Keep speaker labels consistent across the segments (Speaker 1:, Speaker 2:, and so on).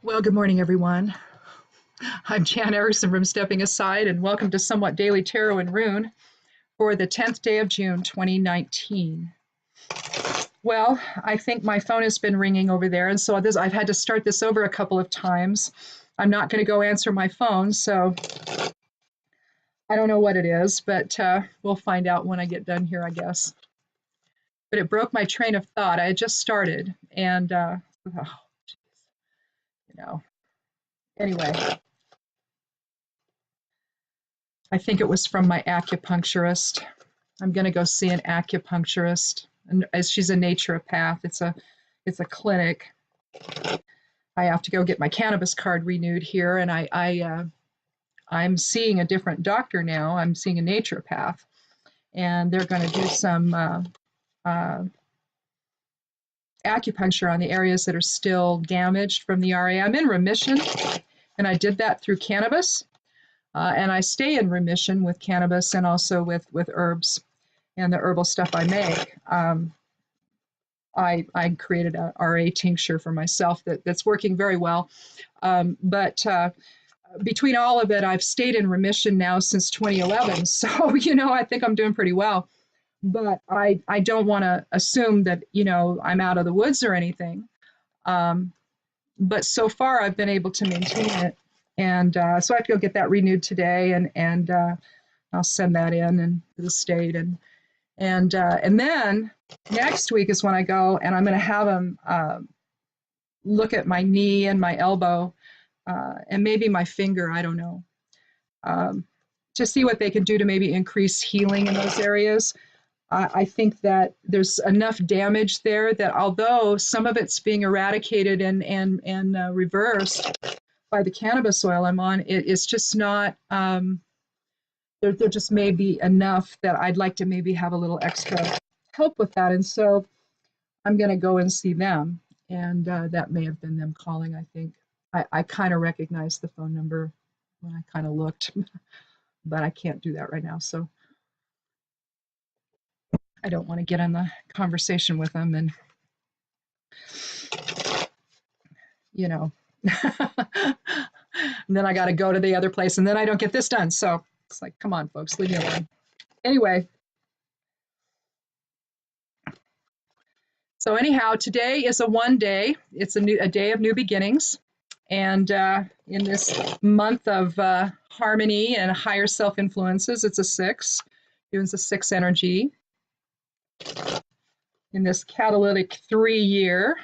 Speaker 1: Well, good morning, everyone. I'm Jan Erickson from Stepping Aside, and welcome to Somewhat Daily Tarot and Rune for the 10th day of June 2019. Well, I think my phone has been ringing over there, and so I've had to start this over a couple of times. I'm not going to go answer my phone, so I don't know what it is, but we'll find out when I get done here, I guess. But it broke my train of thought. I had just started, and you know, anyway. I think it was from my acupuncturist. I'm going to go see an acupuncturist, and as she's a naturopath. It's a clinic. I have to go get my cannabis card renewed here, and I'm seeing a different doctor now. I'm seeing a naturopath, and they're going to do some acupuncture on the areas that are still damaged from the RA. I'm in remission, and I did that through cannabis. And I stay in remission with cannabis and also with herbs and the herbal stuff I make. I created a RA tincture for myself that's working very well. But between all of it, I've stayed in remission now since 2011. So, I think I'm doing pretty well. But I don't want to assume that, I'm out of the woods or anything. But so far, I've been able to maintain it. And so I have to go get that renewed today, and I'll send that in and to the state, and then next week is when I go, and I'm going to have them look at my knee and my elbow, and maybe my finger. I don't know, to see what they can do to maybe increase healing in those areas. I think that there's enough damage there that although some of it's being eradicated and reversed by the cannabis oil I'm on, it's just not, there just may be enough that I'd like to maybe have a little extra help with that. And so I'm going to go and see them. And that may have been them calling, I think. I kind of recognized the phone number when I kind of looked, but I can't do that right now. So I don't want to get on the conversation with them and, and then I got to go to the other place, and then I don't get this done. So it's like, come on, folks, leave me alone. Anyway. So anyhow, today is a one day. It's a day of new beginnings. And in this month of harmony and higher self-influences, it's a 6. It's a 6 energy. In this catalytic 3 year.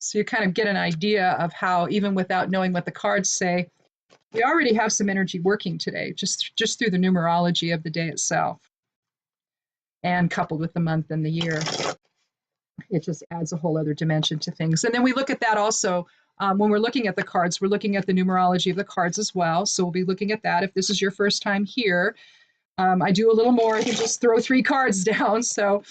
Speaker 1: So you kind of get an idea of how, even without knowing what the cards say, we already have some energy working today, just through the numerology of the day itself. And coupled with the month and the year, it just adds a whole other dimension to things. And then we look at that also, when we're looking at the cards, we're looking at the numerology of the cards as well. So we'll be looking at that. If this is your first time here, I do a little more than just throw 3 cards down. So,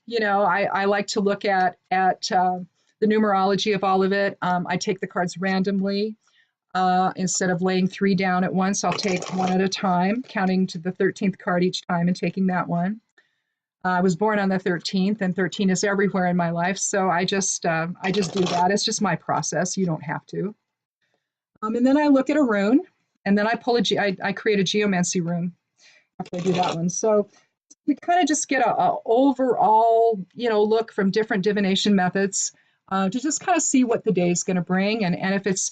Speaker 1: I like to look at the numerology of all of it. I take the cards randomly. Instead of laying 3 down at once, I'll take one at a time, counting to the 13th card each time and taking that one. I was born on the 13th, and 13 is everywhere in my life, so I just do that. It's just my process. You don't have to. And then I look at a rune, and then I create a geomancy rune after I do that one. So we kind of just get a overall, look from different divination methods to just kind of see what the day is going to bring, and if it's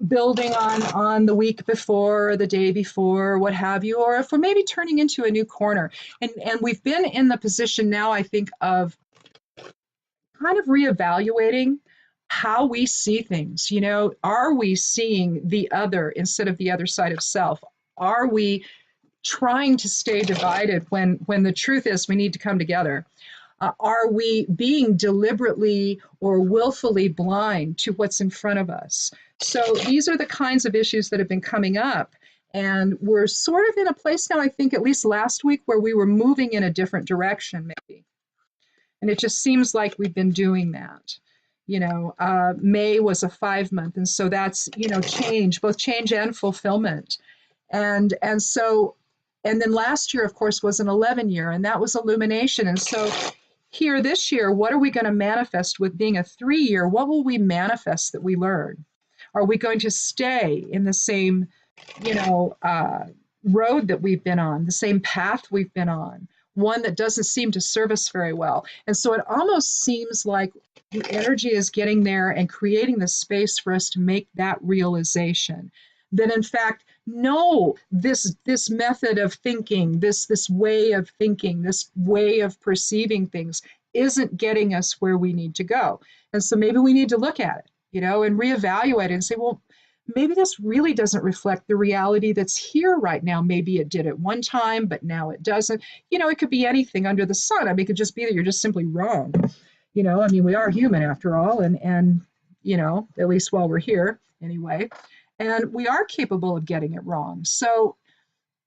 Speaker 1: building on the week before or the day before, what have you, or if we're maybe turning into a new corner. And we've been in the position now, I think, of kind of reevaluating how we see things. Are we seeing the other instead of the other side of self? Are we trying to stay divided when the truth is we need to come together? Are we being deliberately or willfully blind to what's in front of us? So these are the kinds of issues that have been coming up. And we're sort of in a place now, I think, at least last week, where we were moving in a different direction, maybe. And it just seems like we've been doing that. May was a 5 month. And so that's, change, both change and fulfillment. And then last year, of course, was an 11 year, and that was illumination. And so here this year, what are we going to manifest with being a 3 year? What will we manifest that we learn? Are we going to stay in the same, you know, road that we've been on, the same path we've been on, one that doesn't seem to serve us very well? And so it almost seems like the energy is getting there and creating the space for us to make that realization that in fact, no, this method of thinking, this way of thinking, this way of perceiving things isn't getting us where we need to go. And so maybe we need to look at it, you know, and reevaluate it and say, well, maybe this really doesn't reflect the reality that's here right now. Maybe it did at one time, but now it doesn't. You know, it could be anything under the sun. I mean, it could just be that you're just simply wrong. You know, I mean, we are human after all, and you know, at least while we're here anyway, and we are capable of getting it wrong. So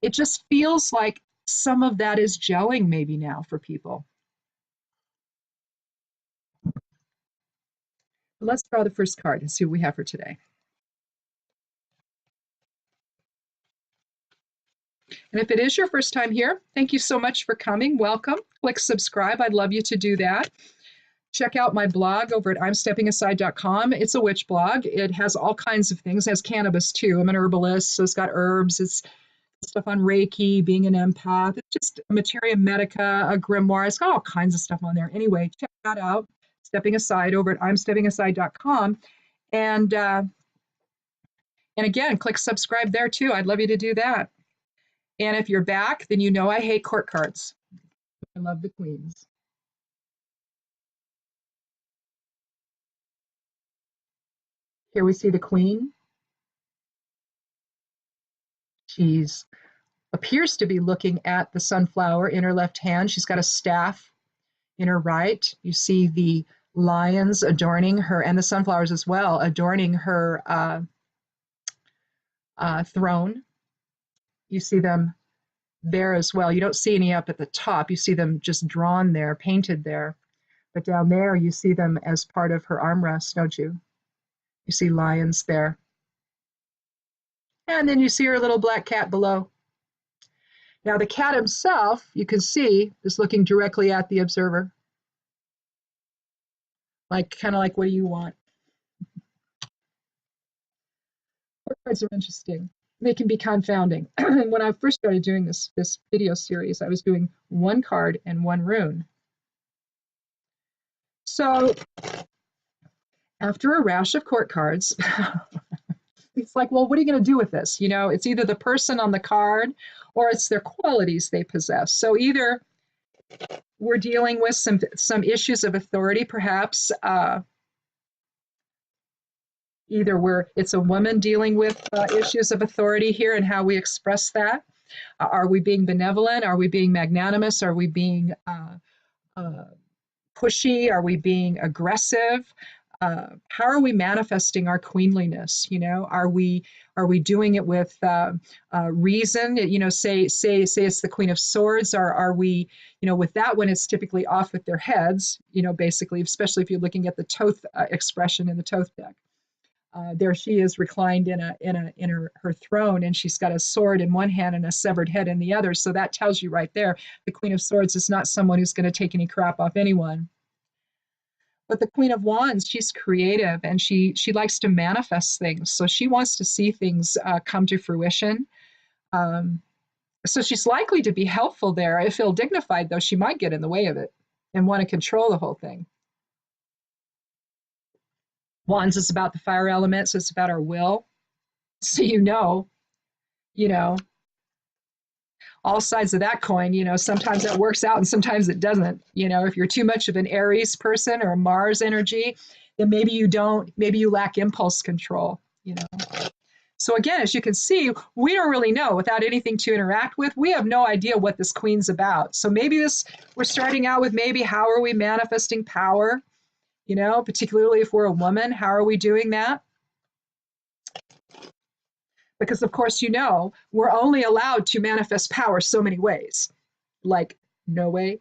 Speaker 1: it just feels like some of that is gelling maybe now for people. Let's draw the first card and see what we have for today. And if it is your first time here, thank you so much for coming. Welcome. Click subscribe. I'd love you to do that. Check out my blog over at imsteppingaside.com. It's a witch blog. It has all kinds of things. It has cannabis too. I'm an herbalist, so it's got herbs. It's stuff on Reiki, being an empath. It's just a materia medica, a grimoire. It's got all kinds of stuff on there. Anyway, check that out. Stepping Aside over at imsteppingaside.com. And again, click subscribe there too. I'd love you to do that. And if you're back, then you know I hate court cards. I love the queens. Here we see the queen. She's appears to be looking at the sunflower in her left hand. She's got a staff in her right. You see the lions adorning her, and the sunflowers as well, adorning her throne. You see them there as well. You don't see any up at the top. You see them just drawn there, painted there. But down there, you see them as part of her armrest, don't you? You see lions there. And then you see her little black cat below. Now the cat himself, you can see, is looking directly at the observer. Like, kind of like, what do you want? Court cards are interesting. They can be confounding. When I first started doing this video series, I was doing one card and one rune. So after a rash of court cards, it's like, well, what are you going to do with this? You know, it's either the person on the card or it's their qualities they possess. So either we're dealing with some issues of authority, perhaps. Either it's a woman dealing with issues of authority here and how we express that. Are we being benevolent? Are we being magnanimous? Are we being pushy? Are we being aggressive? How are we manifesting our queenliness? You know, are we doing it with reason? You know, say it's the Queen of Swords. Are we, you know, with that one, it's typically off with their heads. You know, basically, especially if you're looking at the Thoth expression in the Thoth deck. There she is reclined in her throne, and she's got a sword in one hand and a severed head in the other. So that tells you right there, the Queen of Swords is not someone who's going to take any crap off anyone. But the Queen of Wands, she's creative and she likes to manifest things. So she wants to see things come to fruition. So she's likely to be helpful there. I feel dignified, though she might get in the way of it and want to control the whole thing. Wands is about the fire element, so it's about our will. So you know, all sides of that coin, you know, sometimes that works out and sometimes it doesn't. You know, if you're too much of an Aries person or a Mars energy, then maybe you lack impulse control, you know. So again, as you can see, we don't really know without anything to interact with. We have no idea what this queen's about. So maybe we're starting out with maybe how are we manifesting power? You know, particularly if we're a woman, how are we doing that? Because of course, you know, we're only allowed to manifest power so many ways. Like, no way.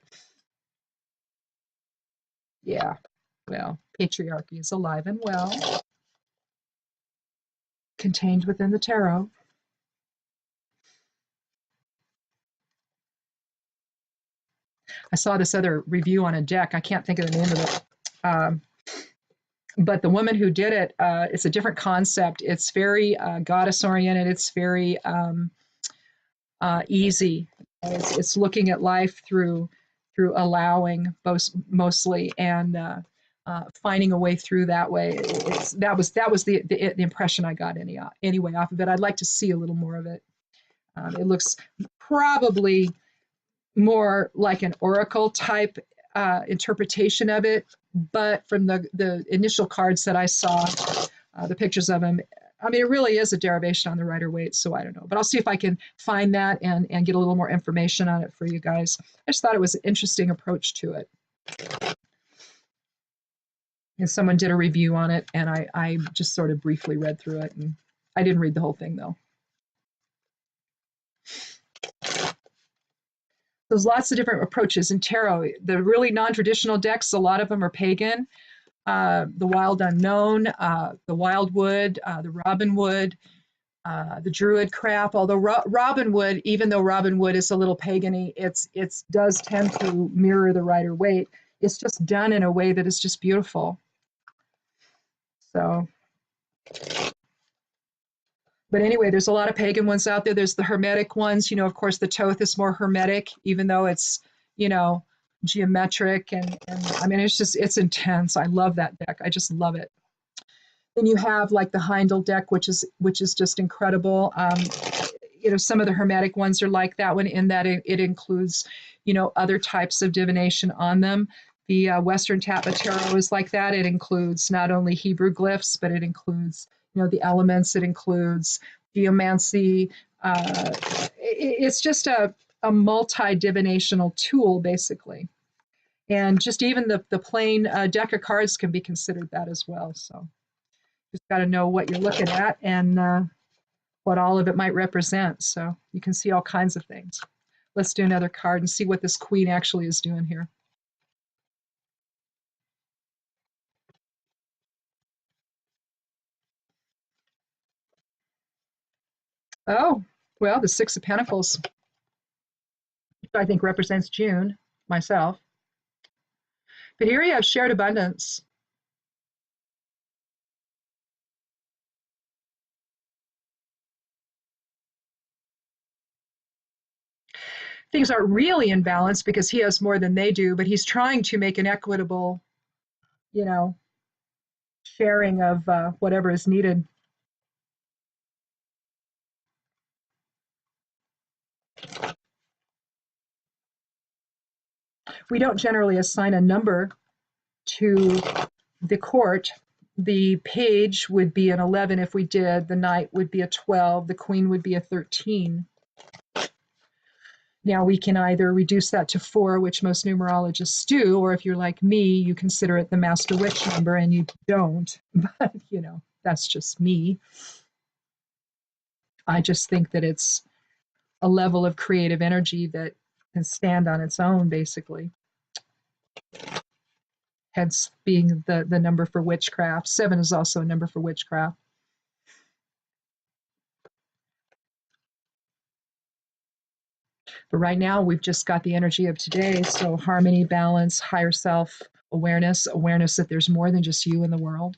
Speaker 1: Yeah, well, patriarchy is alive and well, contained within the tarot. I saw this other review on a deck. I can't think of the name of it. But the woman who did it, it's a different concept. It's very goddess oriented. It's very easy. It's looking at life through allowing mostly, and finding a way through that way. That was the impression I got anyway off of it. I'd like to see a little more of it. It looks probably more like an oracle type interpretation of it, but from the initial cards that I saw, the pictures of him, I mean, it really is a derivation on the Rider-Waite, so I don't know. But I'll see if I can find that and get a little more information on it for you guys. I just thought it was an interesting approach to it. And someone did a review on it, and I just sort of briefly read through it, and I didn't read the whole thing, though. There's lots of different approaches in tarot. The really non-traditional decks, a lot of them are pagan. The Wild Unknown, the Wildwood, the Robinwood, the Druid crap. Although Robinwood, even though Robinwood is a little pagany, it does tend to mirror the Rider-Waite. It's just done in a way that is just beautiful. So, but anyway, there's a lot of pagan ones out there. There's the Hermetic ones. You know, of course, the Thoth is more Hermetic, even though it's, you know, geometric, and I mean, it's intense. I love that deck. I just love it. Then you have like the Heindel deck, which is just incredible. You know, some of the Hermetic ones are like that one in that it includes, you know, other types of divination on them. The Western Tappa Tarot is like that. It includes not only Hebrew glyphs, but it includes, you know, the elements. It includes geomancy. It's just a multi-divinational tool, basically. And just even the plain deck of cards can be considered that as well. So just got to know what you're looking at and what all of it might represent. So you can see all kinds of things. Let's do another card and see what this queen actually is doing here. Oh, well, the Six of Pentacles, which I think represents June, myself. But here you have shared abundance. Things aren't really in balance because he has more than they do, but he's trying to make an equitable, you know, sharing of whatever is needed. We don't generally assign a number to the court. The page would be an 11 if we did, the knight would be a 12, the queen would be a 13. Now we can either reduce that to 4, which most numerologists do, or if you're like me, you consider it the master witch number and you don't. But, you know, that's just me. I just think that it's a level of creative energy that can stand on its own, basically. Hence being the number for witchcraft. 7 is also a number for witchcraft. But right now, we've just got the energy of today. So harmony, balance, higher self, awareness that there's more than just you in the world.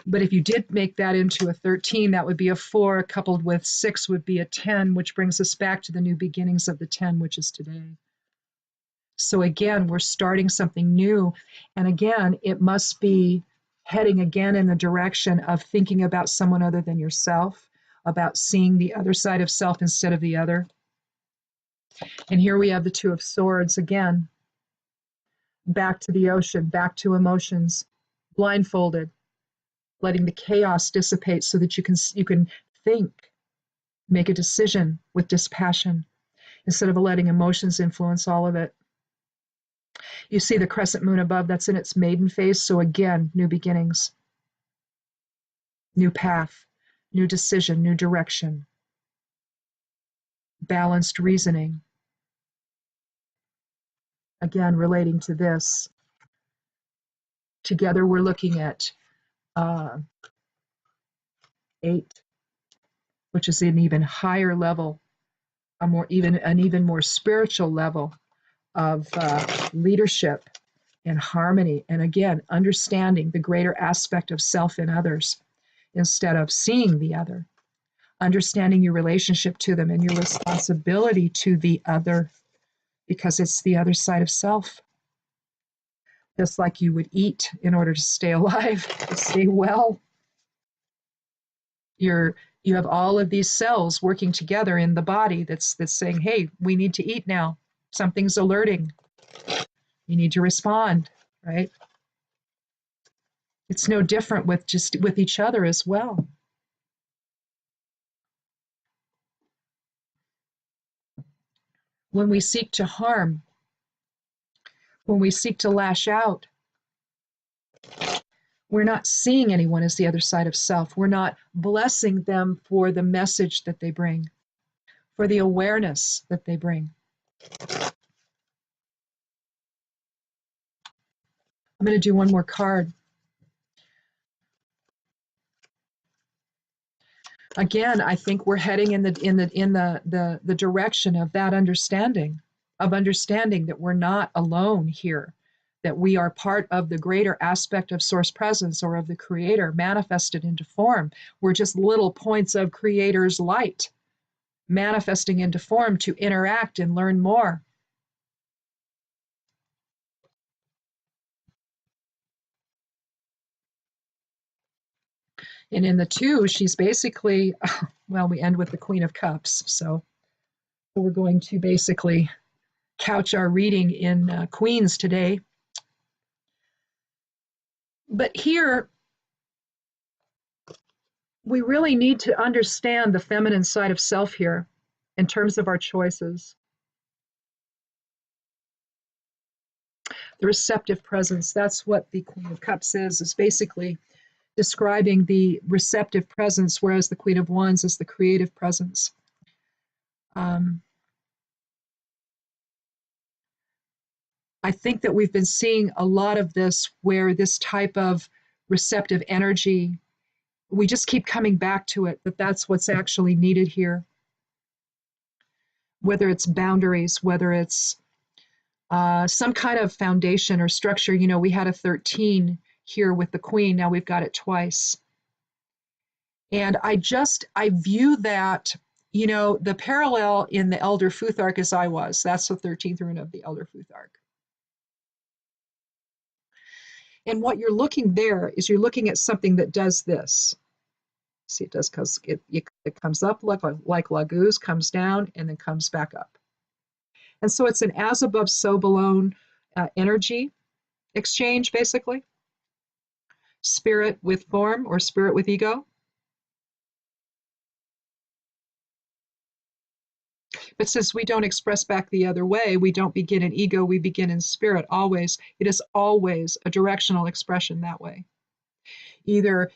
Speaker 1: But if you did make that into a 13, that would be a 4, coupled with 6 would be a 10, which brings us back to the new beginnings of the 10, which is today. So again, we're starting something new. And again, it must be heading again in the direction of thinking about someone other than yourself, about seeing the other side of self instead of the other. And here we have the Two of Swords again. Back to the ocean, back to emotions, blindfolded, letting the chaos dissipate so that you can think, make a decision with dispassion instead of letting emotions influence all of it. You see the crescent moon above, that's in its maiden phase. So again, new beginnings, new path, new decision, new direction, balanced reasoning. Again, relating to this. Together we're looking at 8, which is an even higher level, an even more spiritual level of leadership and harmony. And again, understanding the greater aspect of self in others instead of seeing the other, understanding your relationship to them and your responsibility to the other, because it's the other side of self. Just like you would eat in order to stay alive, to stay well. You have all of these cells working together in the body that's saying, hey, we need to eat now. Something's alerting. You need to respond, right? It's no different with each other as well. When we seek to harm, when we seek to lash out, we're not seeing anyone as the other side of self. We're not blessing them for the message that they bring, for the awareness that they bring. I'm going to do one more card. Again, I think we're heading in the direction of that understanding, that we're not alone here, that we are part of the greater aspect of source presence or of the creator manifested into form. We're just little points of creator's light manifesting into form to interact and learn more. And in the 2, she's basically, well, we end with the Queen of Cups. So we're going to basically couch our reading in Queens today. But here, we really need to understand the feminine side of self here in terms of our choices. The receptive presence, that's what the Queen of Cups is basically describing the receptive presence, whereas the Queen of Wands is the creative presence. I think that we've been seeing a lot of this where this type of receptive energy, we just keep coming back to it, that that's what's actually needed here. Whether it's boundaries, whether it's some kind of foundation or structure. You know, we had a 13 here with the Queen, now we've got it twice. And I view that, you know, the parallel in the Elder Futhark as I was, that's the 13th rune of the Elder Futhark. And what you're looking there is you're looking at something that does this. See, it does, because it comes up like Laguz, comes down, and then comes back up. And so it's an as above, so below energy exchange, basically. Spirit with form or spirit with ego. But since we don't express back the other way, we don't begin in ego, we begin in spirit always. It is always a directional expression that way. Either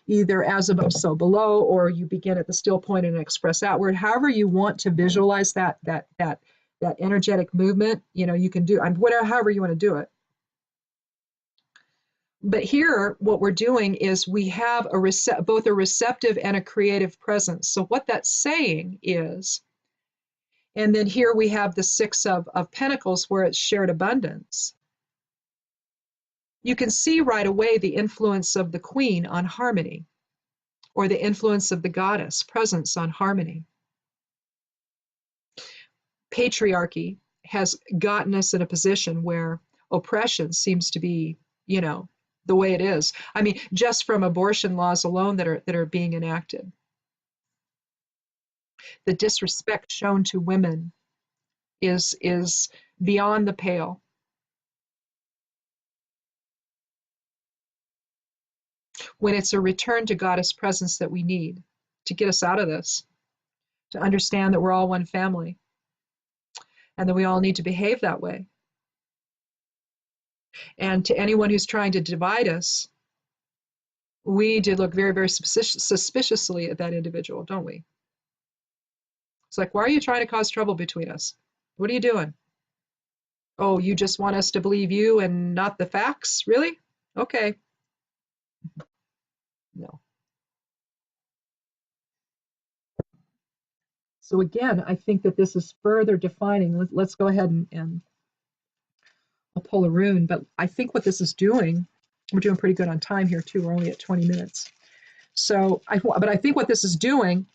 Speaker 1: as above, so below, or you begin at the still point and express outward. However you want to visualize that energetic movement, you know, you can do however you want to do it. But here, what we're doing is we have both a receptive and a creative presence. So what that's saying is, and then here we have the 6 of Pentacles where it's shared abundance. You can see right away the influence of the Queen on harmony, or the influence of the Goddess presence on harmony. Patriarchy has gotten us in a position where oppression seems to be, you know, the way it is. I mean, just from abortion laws alone that are being enacted. The disrespect shown to women is beyond the pale. When it's a return to Goddess presence that we need to get us out of this, to understand that we're all one family and that we all need to behave that way. And to anyone who's trying to divide us, we need to look very, very suspiciously at that individual, don't we? It's like, why are you trying to cause trouble between us? What are you doing? Oh, you just want us to believe you and not the facts? Really? Okay. No. So again, I think that this is further defining. Let's go ahead and I'll pull a rune, but I think what this is doing, we're doing pretty good on time here too. We're only at 20 minutes. So, but I think what this is doing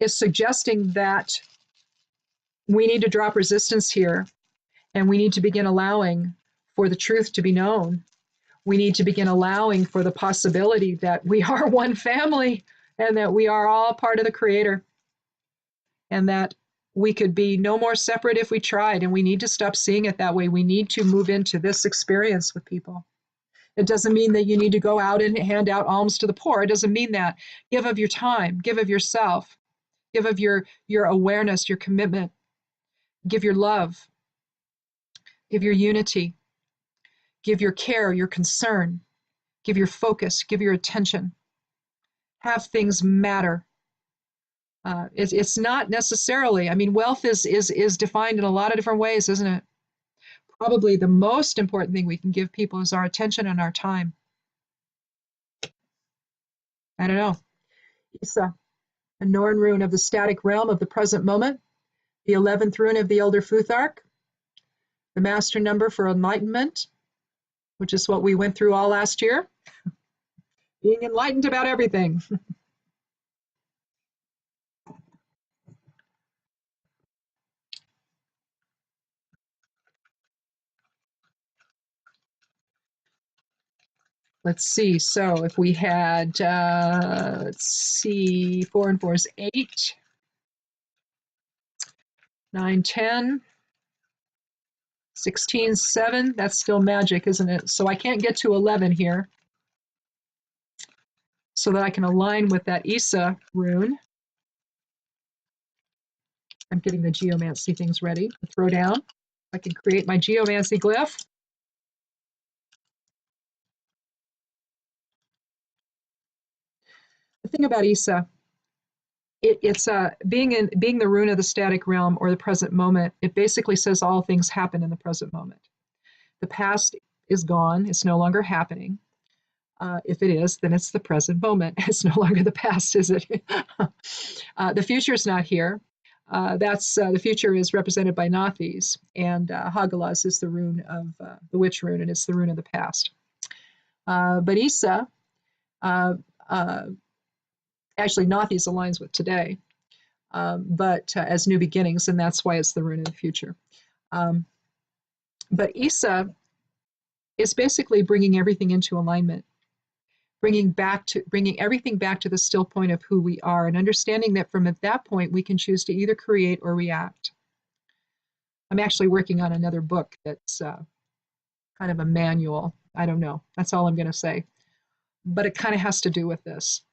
Speaker 1: is suggesting that we need to drop resistance here, and we need to begin allowing for the truth to be known. We need to begin allowing for the possibility that we are one family and that we are all part of the Creator, and that we could be no more separate if we tried, and we need to stop seeing it that way. We need to move into this experience with people. It doesn't mean that you need to go out and hand out alms to the poor. It doesn't mean that. Give of your time, give of yourself, give of your awareness, your commitment, give your love, give your unity, give your care, your concern, give your focus, give your attention. Have things matter. It's not necessarily, I mean, wealth is defined in a lot of different ways, isn't it? Probably the most important thing we can give people is our attention and our time. I don't know. Isa, a Norn rune of the static realm of the present moment, the 11th rune of the Elder Futhark, the master number for enlightenment, which is what we went through all last year. Being enlightened about everything. Let's see. So if we had, let's see, 4 and 4 is 8, 9, 10, 16, 7. That's still magic, isn't it? So I can't get to 11 here, so that I can align with that Isa rune. I'm getting the geomancy things ready to throw down. I can create my geomancy glyph. The thing about Isa, it's being the rune of the static realm or the present moment. It basically says all things happen in the present moment. The past is gone; it's no longer happening. If it is, then it's the present moment. It's no longer the past, is it? The future is not here. The future is represented by Nathes, and Hagalaz is the rune of the witch rune, and it's the rune of the past. But Isa, actually, Nathes aligns with today, but as new beginnings, and that's why it's the rune of the future. But Isa is basically bringing everything into alignment, bringing everything back to the still point of who we are, and understanding that from at that point we can choose to either create or react. I'm actually working on another book that's kind of a manual. I don't know. That's all I'm going to say. But it kind of has to do with this.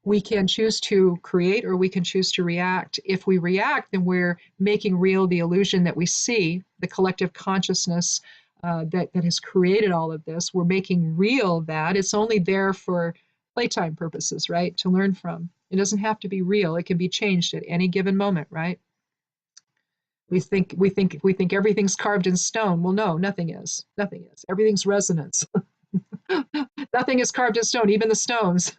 Speaker 1: We can choose to create or we can choose to react. If we react, then we're making real the illusion that we see, the collective consciousness that has created all of this. We're making real that. It's only there for playtime purposes, right? To learn from. It doesn't have to be real. It can be changed at any given moment, right? We think everything's carved in stone. Well, no, nothing is. Nothing is. Everything's resonance. Nothing is carved in stone, even the stones.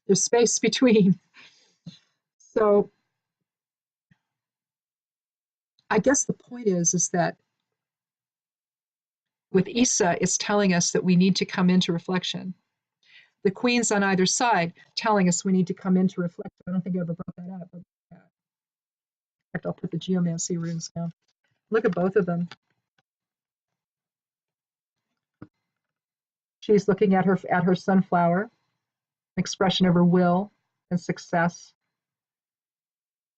Speaker 1: There's space between. So I guess the point is that with Isa, it's telling us that we need to come into reflection. The queens on either side telling us we need to come into reflection. I don't think I ever brought that up. In fact, I'll put the geomancy runes down. Look at both of them. She's looking at her sunflower, expression of her will and success.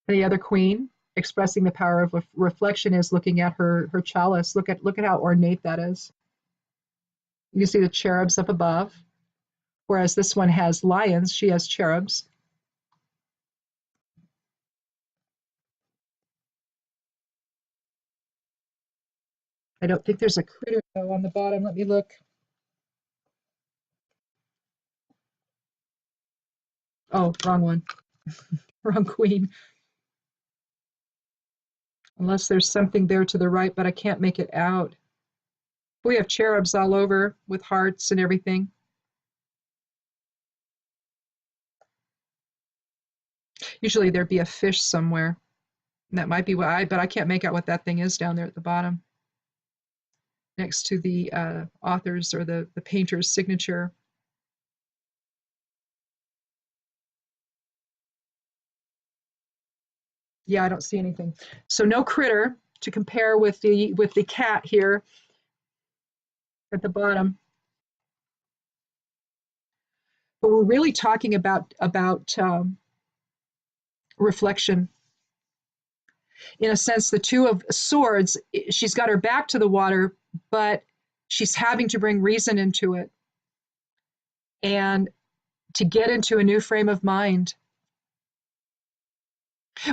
Speaker 1: And the other queen, expressing the power of reflection, is looking at her chalice. Look at how ornate that is. You see the cherubs up above, whereas this one has lions. She has cherubs. I don't think there's a critter though on the bottom. Let me look. Oh, wrong one. Wrong queen. Unless there's something there to the right, but I can't make it out. We have cherubs all over with hearts and everything. Usually there'd be a fish somewhere. And that might be but I can't make out what that thing is down there at the bottom next to the author's or the painter's signature. Yeah, I don't see anything. So no critter to compare with the cat here at the bottom. But we're really talking about reflection. In a sense, the Two of Swords, she's got her back to the water, but she's having to bring reason into it and to get into a new frame of mind.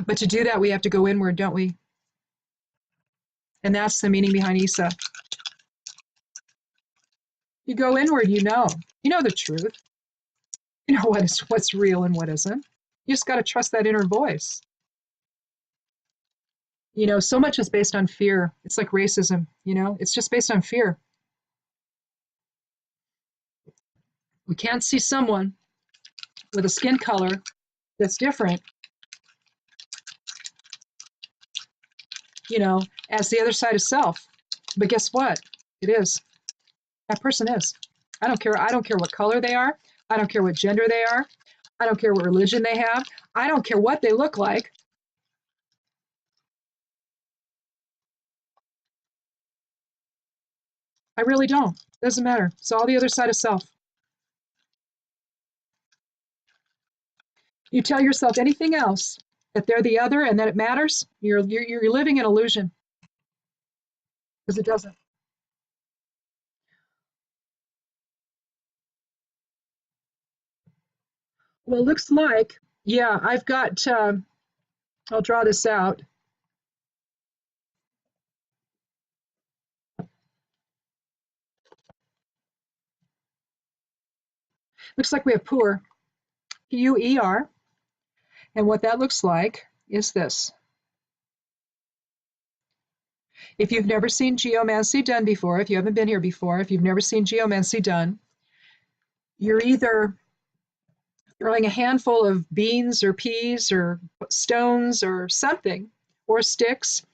Speaker 1: But to do that, we have to go inward, don't we? And that's the meaning behind Isa. You go inward, you know the truth. You know what's real and what isn't. You just got to trust that inner voice. So much is based on fear. It's like racism, it's just based on fear. We can't see someone with a skin color that's different, as the other side of self. But guess what? It is. That person is. I don't care what color they are. I don't care what gender they are. I don't care what religion they have. I don't care what they look like. I really don't. It doesn't matter. It's all the other side of self. You tell yourself anything else, that they're the other and that it matters, you're living an illusion, because it doesn't. Well, it looks like, yeah, I've got, I'll draw this out. Looks like we have Puer, Puer, and what that looks like is this. If you've never seen geomancy done before, if you haven't been here before, if you've never seen geomancy done, you're either throwing a handful of beans or peas or stones or something, or sticks.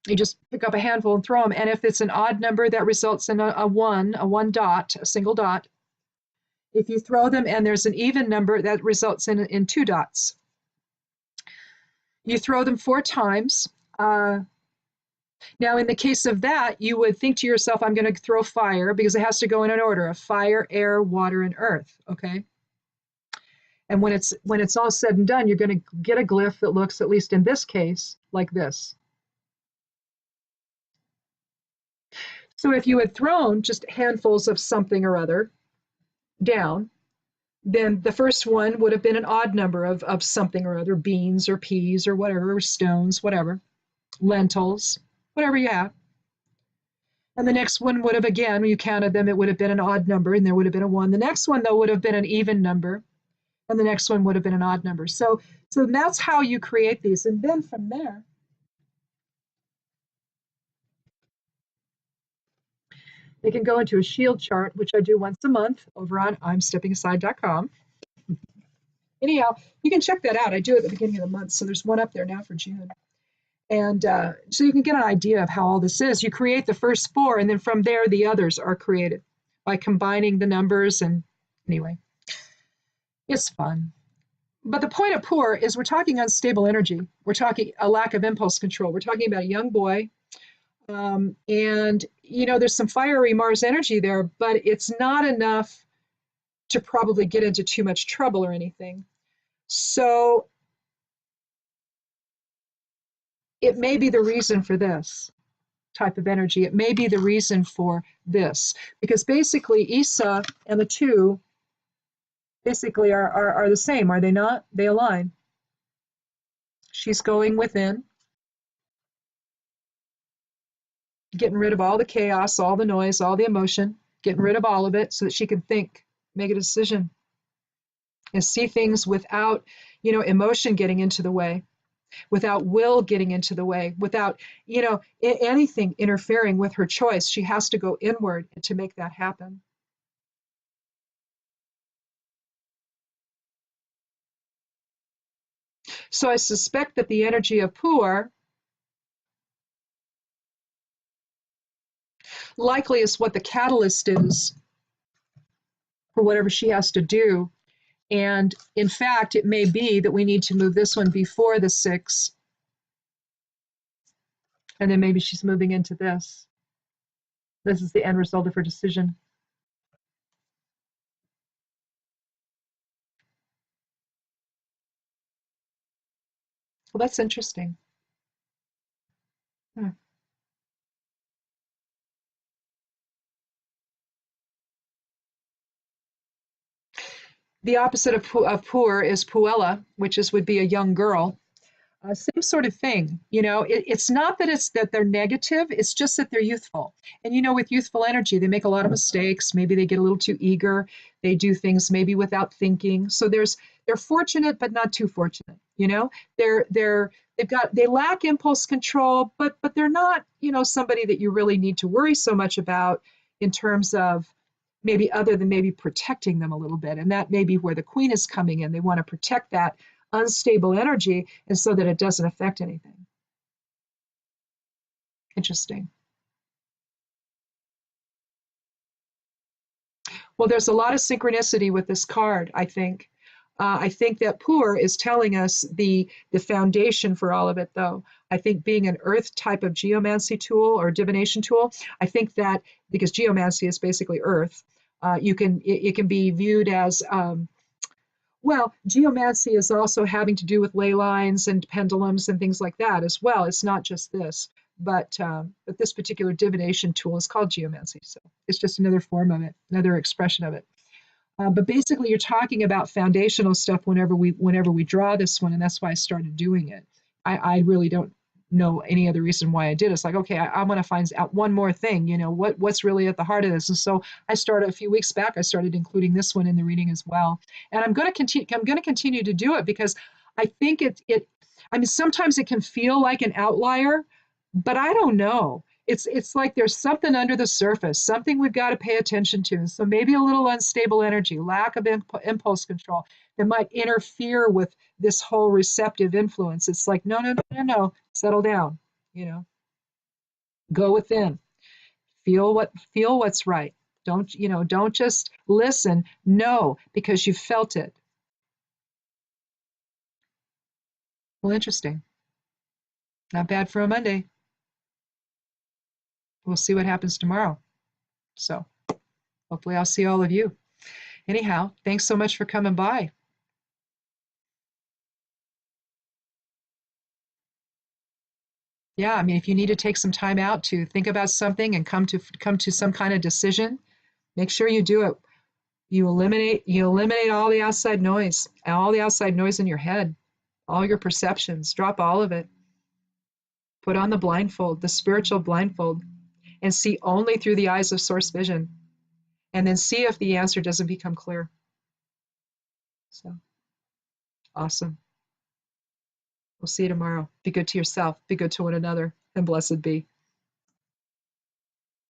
Speaker 1: You just pick up a handful and throw them. And if it's an odd number, that results in a one dot, a single dot. If you throw them and there's an even number, that results in two dots. You throw them 4 times. Now, in the case of that, you would think to yourself, I'm going to throw fire, because it has to go in an order of fire, air, water, and earth, okay? And when it's all said and done, you're going to get a glyph that looks, at least in this case, like this. So if you had thrown just handfuls of something or other down, then the first one would have been an odd number of something or other, beans or peas or whatever, or stones, whatever, lentils, whatever you have. And the next one would have, again, when you counted them, it would have been an odd number, and there would have been a 1. The next one, though, would have been an even number, and the next one would have been an odd number. So that's how you create these. And then from there, they can go into a shield chart, which I do once a month over on imsteppingaside.com. Anyhow, you can check that out. I do it at the beginning of the month, so there's one up there now for June. And so you can get an idea of how all this is. You create the first 4, and then from there, the others are created by combining the numbers. And anyway, it's fun. But the point of Puer is we're talking unstable energy. We're talking a lack of impulse control. We're talking about a young boy. And, there's some fiery Mars energy there, but it's not enough to probably get into too much trouble or anything. So it may be the reason for this type of energy. It may be the reason for this, because basically Isa and the 2 basically are the same, are they not? They align. She's going within, getting rid of all the chaos, all the noise, all the emotion, getting rid of all of it so that she can think, make a decision, and see things without, emotion getting into the way, without will getting into the way, without, anything interfering with her choice. She has to go inward to make that happen. So I suspect that the energy of Puer likely is what the catalyst is for whatever she has to do. And in fact, it may be that we need to move this one before the 6, and then maybe she's moving into this. This is the end result of her decision. Well, that's interesting. Hmm. The opposite of Puer is Puella, which would be a young girl. Same sort of thing. It's not that it's that they're negative, it's just that they're youthful. And with youthful energy, they make a lot of mistakes. Maybe they get a little too eager. They do things maybe without thinking. So they're fortunate, but not too fortunate. They lack impulse control, but they're not, somebody that you really need to worry so much about in terms of maybe other than maybe protecting them a little bit. And that may be where the queen is coming in. They want to protect that unstable energy and so that it doesn't affect anything. Interesting. Well, there's a lot of synchronicity with this card, I think. I think that Puer is telling us the foundation for all of it, though. I think being an earth type of geomancy tool or divination tool, I think that because geomancy is basically earth, it can be viewed as well, geomancy is also having to do with ley lines and pendulums and things like that as well. It's not just this, but this particular divination tool is called geomancy. So it's just another form of it, another expression of it. But basically, you're talking about foundational stuff whenever we draw this one, and that's why I started doing it. I really don't know any other reason why I did it. It's like, okay, I want to find out one more thing, what's really at the heart of this. And so I started a few weeks back, I started including this one in the reading as well. And I'm going to continue to do it because I think I mean, sometimes it can feel like an outlier, but I don't know. It's like there's something under the surface, something we've got to pay attention to. So maybe a little unstable energy, lack of impulse control that might interfere with this whole receptive influence. It's like, no, no, no, no, no, settle down, go within, feel what's right. Don't just listen, know because you felt it. Well, interesting. Not bad for a Monday. We'll see what happens tomorrow. So hopefully I'll see all of you. Anyhow, thanks so much for coming by. Yeah, I mean, if you need to take some time out to think about something and come to some kind of decision, make sure you do it. You eliminate all the outside noise in your head, all your perceptions, drop all of it. Put on the blindfold, the spiritual blindfold, and see only through the eyes of source vision. And then see if the answer doesn't become clear. So awesome. We'll see you tomorrow. Be good to yourself, be good to one another, and blessed be.